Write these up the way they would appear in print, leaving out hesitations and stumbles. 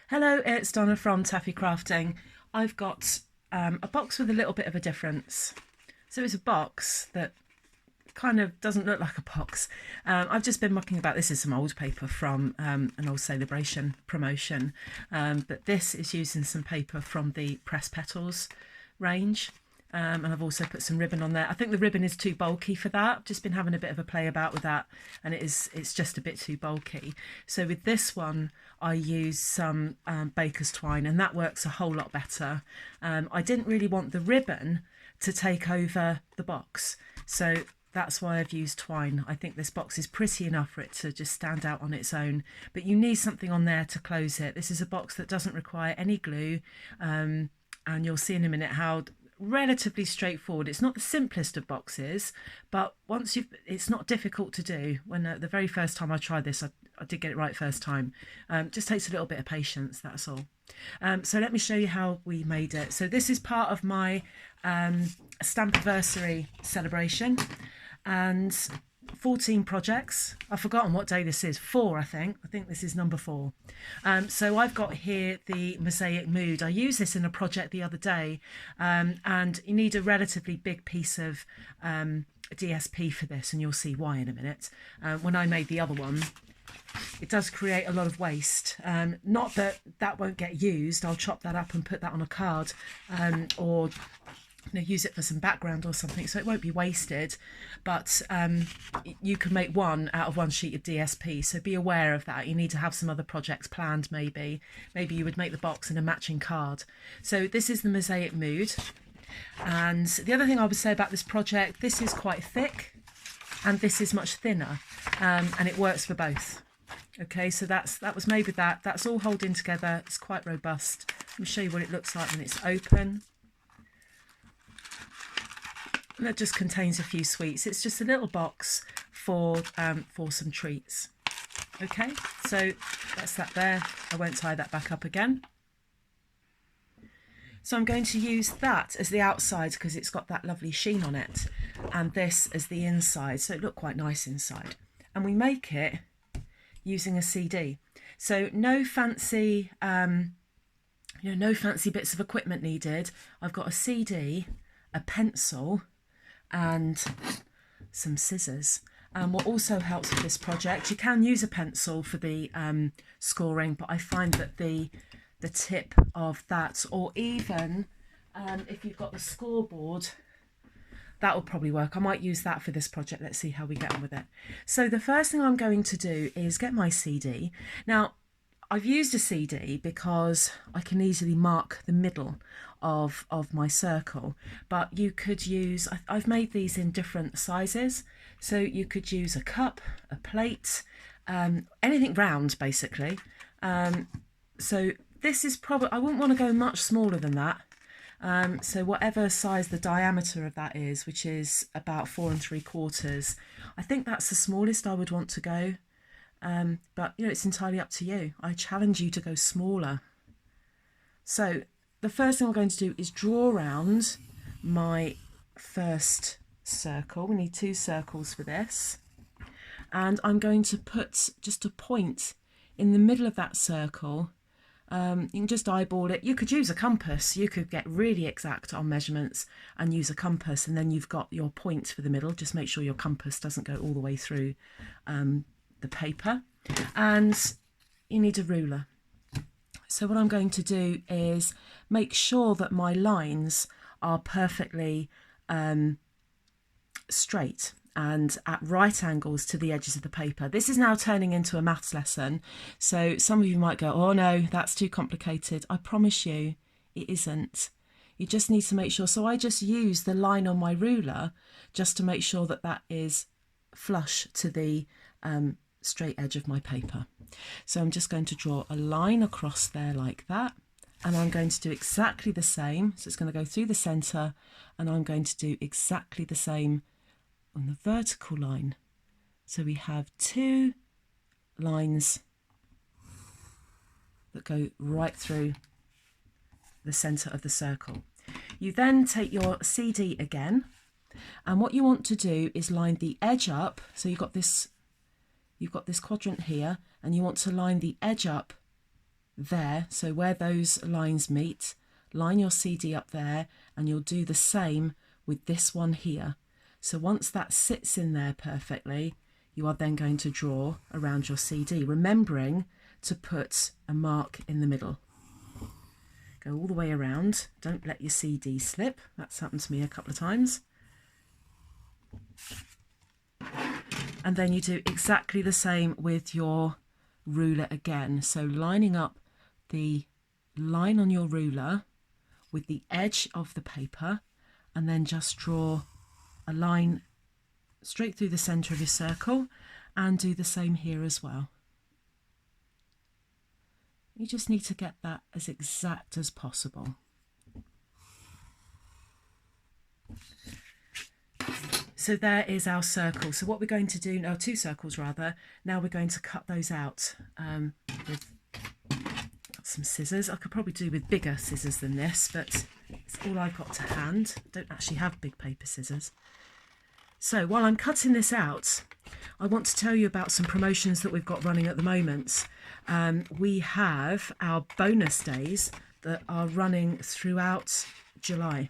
Hello, it's Donna from Taffy Crafting. I've got a box with a little bit of a difference. So it's a box that kind of doesn't look like a box. I've just been mucking about. This is some old paper from an old celebration promotion, but this is using some paper from the Press Petals range. And I've also put some ribbon on there. I think the ribbon is too bulky for that. I've just been having a bit of a play about with that, and it's just a bit too bulky. So with this one, I use some baker's twine, and that works a whole lot better. I didn't really want the ribbon to take over the box, so that's why I've used twine. I think this box is pretty enough for it to just stand out on its own, but you need something on there to close it. This is a box that doesn't require any glue, and you'll see in a minute how relatively straightforward. It's not the simplest of boxes, but once it's not difficult to do. When the very first time I tried this, I did get it right first time. Just takes a little bit of patience, that's all. So let me show you how we made it. So this is part of my Stampaversary celebration, and 14 projects. I've forgotten what day this is. 4, I think. I think this is number 4. So I've got here the mosaic mood. I used this in a project the other day, and you need a relatively big piece of DSP for this, and you'll see why in a minute. When I made the other one, it does create a lot of waste. Not that that won't get used. I'll chop that up and put that on a card, or use it for some background or something, so it won't be wasted. But you can make one out of one sheet of DSP, so be aware of that. You need to have some other projects planned. Maybe you would make the box in a matching card. So this is the mosaic mood. And the other thing I would say about this project, this is quite thick and this is much thinner, and it works for both. Okay, so that was made with that. That's all holding together. It's quite robust. Let me show you what it looks like when it's open. And that just contains a few sweets. It's just a little box for some treats. Okay, so that's that there. I won't tie that back up again. So I'm going to use that as the outside because it's got that lovely sheen on it, and this as the inside, so it looked quite nice inside. And we make it using a CD. So no fancy, no fancy bits of equipment needed. I've got a CD, a pencil, and some scissors. And what also helps with this project, you can use a pencil for the scoring, but I find that the tip of that, or even if you've got the scoreboard, that will probably work. I might use that for this project. Let's see how we get on with it. So the first thing I'm going to do is get my CD. Now, I've used a CD because I can easily mark the middle of my circle, but you could use, I've made these in different sizes, so you could use a cup, a plate, anything round basically. So this is probably, I wouldn't want to go much smaller than that. So whatever size the diameter of that is, which is about 4 3/4, I think that's the smallest I would want to go. But it's entirely up to you. I challenge you to go smaller. So the first thing I'm going to do is draw around my first circle. We need 2 circles for this. And I'm going to put just a point in the middle of that circle. You can just eyeball it. You could use a compass. You could get really exact on measurements and use a compass, and then you've got your point for the middle. Just make sure your compass doesn't go all the way through the paper. And you need a ruler. So what I'm going to do is make sure that my lines are perfectly straight and at right angles to the edges of the paper. This is now turning into a maths lesson, so some of you might go, oh no, that's too complicated. I promise you it isn't. You just need to make sure. So I just use the line on my ruler just to make sure that that is flush to the straight edge of my paper. So I'm just going to draw a line across there like that, and I'm going to do exactly the same. So it's going to go through the centre, and I'm going to do exactly the same on the vertical line. So we have 2 lines that go right through the centre of the circle. You then take your CD again, and what you want to do is line the edge up. So you've got this quadrant here, and you want to line the edge up there, so where those lines meet, line your CD up there, and you'll do the same with this one here. So once that sits in there perfectly, you are then going to draw around your CD, remembering to put a mark in the middle. Go all the way around, don't let your CD slip. That's happened to me a couple of times. And then you do exactly the same with your ruler again. So lining up the line on your ruler with the edge of the paper, and then just draw a line straight through the centre of your circle, and do the same here as well. You just need to get that as exact as possible. So there is our circle. So what we're going to do now, 2 circles rather, now we're going to cut those out with some scissors. I could probably do with bigger scissors than this, but it's all I've got to hand. I don't actually have big paper scissors. So while I'm cutting this out, I want to tell you about some promotions that we've got running at the moment. We have our bonus days that are running throughout July.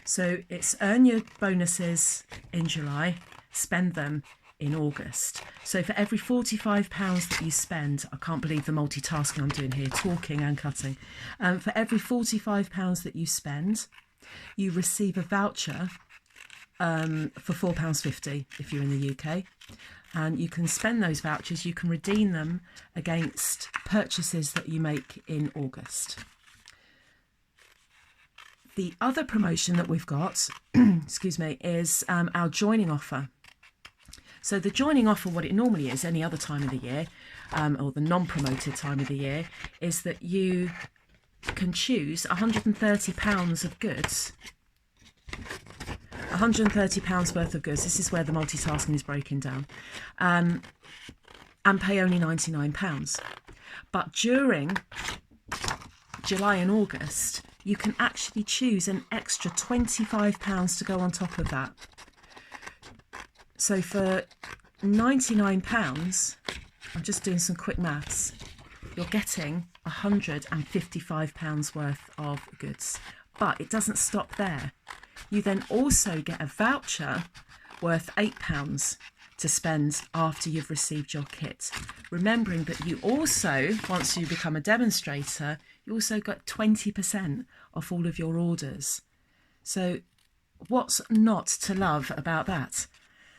So it's earn your bonuses in July, spend them in August. So for every £45 that you spend, I can't believe the multitasking I'm doing here, talking and cutting. For every £45 that you spend, you receive a voucher for £4.50 if you're in the UK. And you can spend those vouchers, you can redeem them against purchases that you make in August. The other promotion that we've got, excuse me, is our joining offer. So the joining offer, what it normally is any other time of the year, or the non-promoted time of the year, is that you can choose £130 of goods, £130 worth of goods. This is where the multitasking is breaking down, and pay only £99. But during July and August, you can actually choose an extra £25 to go on top of that. So for £99, I'm just doing some quick maths, you're getting £155 worth of goods. But it doesn't stop there. You then also get a voucher worth £8 to spend after you've received your kit. Remembering that you also, once you become a demonstrator, you also got 20% off all of your orders. So what's not to love about that?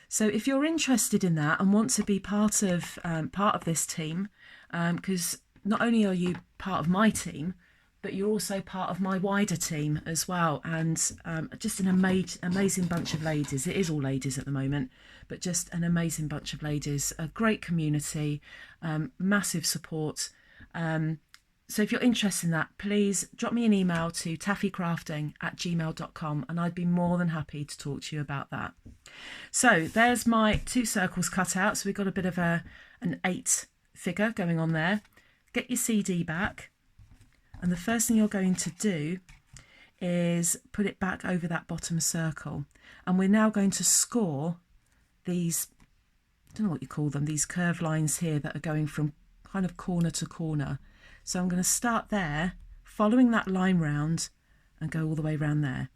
So if you're interested in that and want to be part of this team, because not only are you part of my team, but you're also part of my wider team as well, and just an amazing bunch of ladies. It is all ladies at the moment, but just an amazing bunch of ladies, a great community, massive support. So if you're interested in that, please drop me an email to taffycrafting@gmail.com, and I'd be more than happy to talk to you about that. So there's my 2 circles cut out. So we've got a bit of an 8 figure going on there. Get your CD back. And the first thing you're going to do is put it back over that bottom circle. And we're now going to score these, I don't know what you call them, these curved lines here that are going from kind of corner to corner. So I'm going to start there, following that line round, and go all the way around there.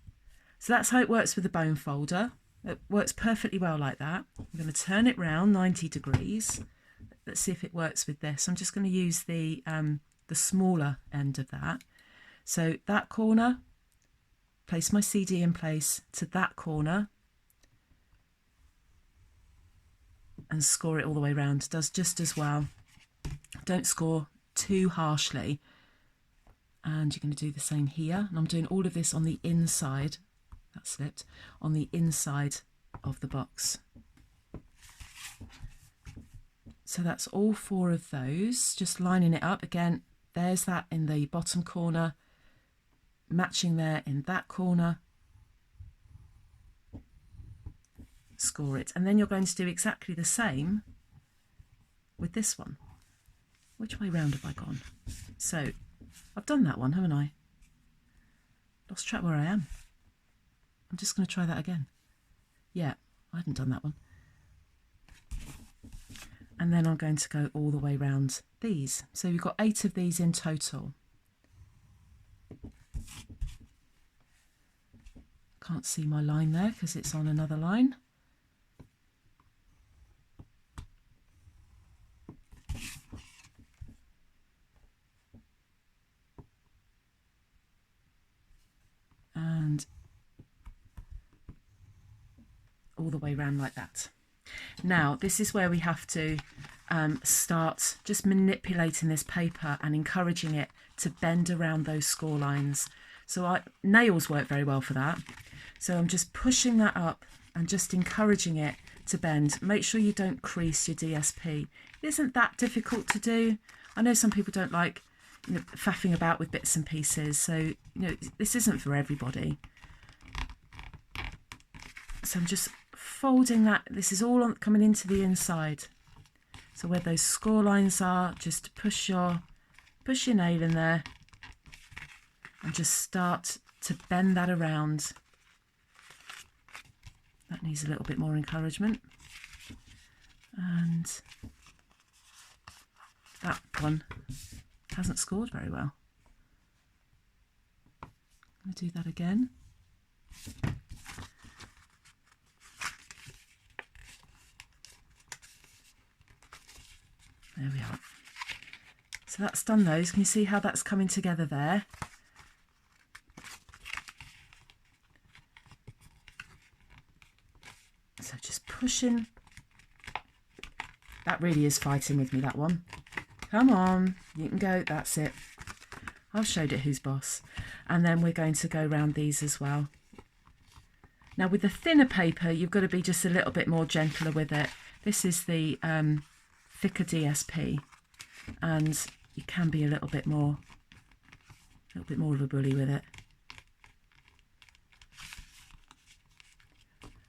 So that's how it works with the bone folder. It works perfectly well like that. I'm going to turn it round 90 degrees. Let's see if it works with this. I'm just going to use the smaller end of that. So that corner, place my CD in place to that corner, and score it all the way around. It does just as well. Don't score too harshly. And you're going to do the same here. And I'm doing all of this on the inside, that slipped, on the inside of the box. So that's all 4 of those, just lining it up. Again, there's that in the bottom corner, matching there in that corner. Score it. And then you're going to do exactly the same with this one. Which way round have I gone? So I've done that one, haven't I? Lost track where I am. I'm just going to try that again. Yeah, I haven't done that one. And then I'm going to go all the way around these. So we've got 8 of these in total. Can't see my line there because it's on another line. And all the way around like that. Now this is where we have to start just manipulating this paper and encouraging it to bend around those score lines. So nails work very well for that. So I'm just pushing that up and just encouraging it to bend. Make sure you don't crease your DSP. It isn't that difficult to do. I know some people don't like, you know, faffing about with bits and pieces. So, you know, this isn't for everybody. So I'm just folding that. This is all coming into the inside. So where those score lines are, just push your nail in there and just start to bend that around. That needs a little bit more encouragement. And that one hasn't scored very well. I'm going to do that again. There we are. So that's done those. Can you see how that's coming together there? So just pushing. That really is fighting with me, that one. Come on, you can go. That's it. I've showed it who's boss. And then we're going to go around these as well. Now with the thinner paper, you've got to be just a little bit more gentler with it. This is the thicker DSP, and you can be a little bit more of a bully with it.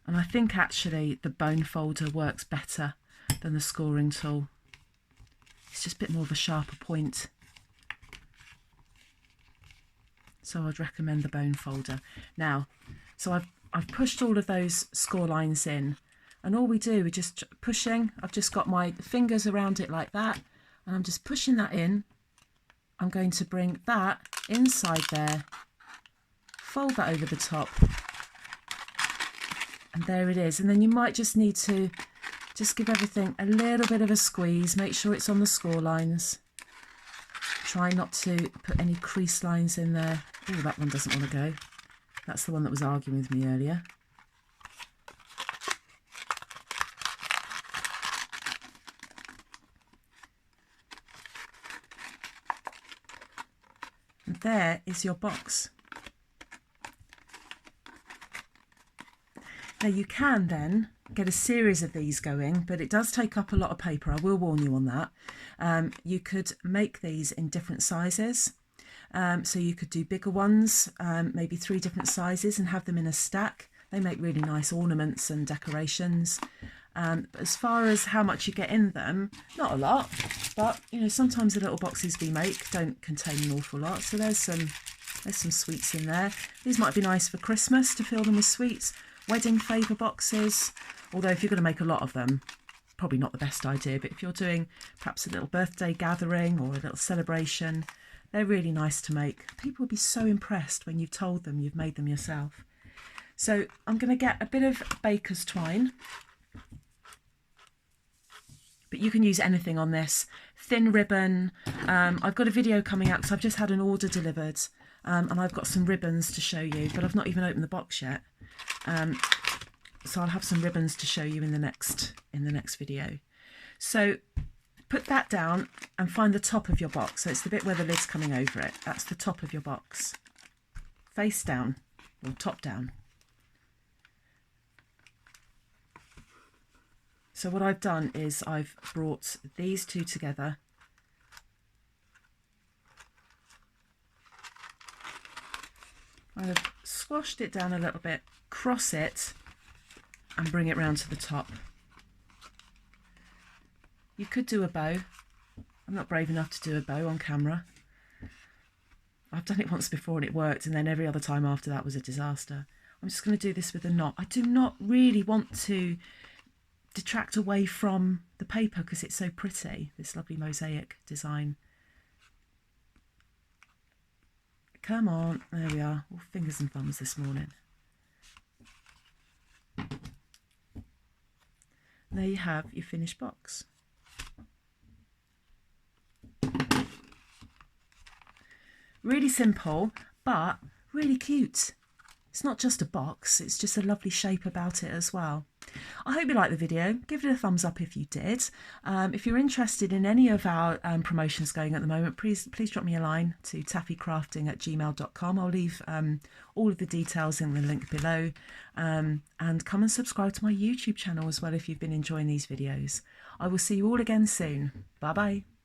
And I think actually the bone folder works better than the scoring tool. It's just a bit more of a sharper point. So I'd recommend the bone folder. Now, so I've pushed all of those score lines in, and all we do, we're just pushing. I've just got my fingers around it like that, and I'm just pushing that in. I'm going to bring that inside there, fold that over the top, and there it is. And then you might just need to just give everything a little bit of a squeeze, make sure it's on the score lines. Try not to put any crease lines in there. Oh, that one doesn't want to go. That's the one that was arguing with me earlier. And there is your box. Now you can then get a series of these going, but it does take up a lot of paper. I will warn you on that. You could make these in different sizes. So you could do bigger ones, maybe 3 different sizes, and have them in a stack. They make really nice ornaments and decorations. As far as how much you get in them, not a lot, but you know, sometimes the little boxes we make don't contain an awful lot. So there's some sweets in there. These might be nice for Christmas to fill them with sweets. Wedding favour boxes, although if you're going to make a lot of them, probably not the best idea, but if you're doing perhaps a little birthday gathering or a little celebration, they're really nice to make. People will be so impressed when you've told them you've made them yourself. So I'm going to get a bit of baker's twine, but you can use anything on this. Thin ribbon. I've got a video coming out because I've just had an order delivered, and I've got some ribbons to show you, but I've not even opened the box yet. So I'll have some ribbons to show you in the next video. So put that down and find the top of your box. So it's the bit where the lid's coming over it. That's the top of your box. Face down or top down. So what I've done is I've brought these two together. I've squashed it down a little bit, cross it and bring it round to the top. You could do a bow. I'm not brave enough to do a bow on camera. I've done it once before and it worked, and then every other time after that was a disaster. I'm just going to do this with a knot. I do not really want to detract away from the paper because it's so pretty, this lovely mosaic design. Come on, there we are, all fingers and thumbs this morning. There you have your finished box. Really simple, but really cute. It's not just a box, it's just a lovely shape about it as well. I hope you liked the video. Give it a thumbs up if you did. If you're interested in any of our promotions going at the moment, please drop me a line to taffycrafting@gmail.com. I'll leave all of the details in the link below. And come and subscribe to my YouTube channel as well if you've been enjoying these videos. I will see you all again soon. Bye bye.